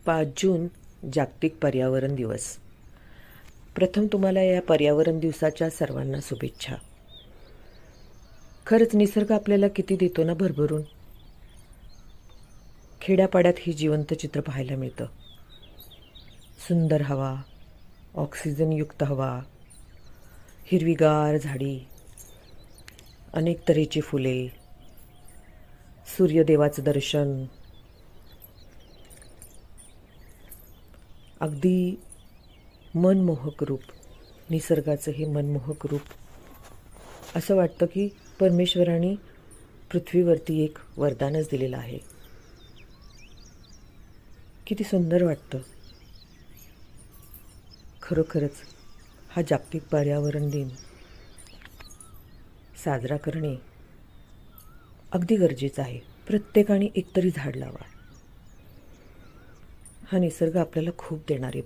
5 जून जागतिक पर्यावरण दिवस. प्रथम तुम्हाला या पर्यावरण दिवसाच्या सर्वांना शुभेच्छा. खरंच निसर्ग आपल्याला किती देतो ना भरभरून. खेड्यापाड्यात ही जिवंत चित्र पाहायला मिळतं. सुंदर हवा, ऑक्सिजनयुक्त हवा, हिरवीगार झाडी, अनेक तऱ्हेची फुले, सूर्यदेवाचं दर्शन, अगदी मनमोहक रूप. निसर्गाचं हे मनमोहक रूप. असं वाटतं की परमेश्वराने पृथ्वीवरती एक वरदानच दिलेलं आहे. किती सुंदर वाटतं. खरोखरच हा जागतिक पर्यावरण दिन साजरा करणे अगदी गरजेचं आहे. प्रत्येकाने एकतरी झाड लावा. हा निसर्ग आपल्याला खूप देणार आहे.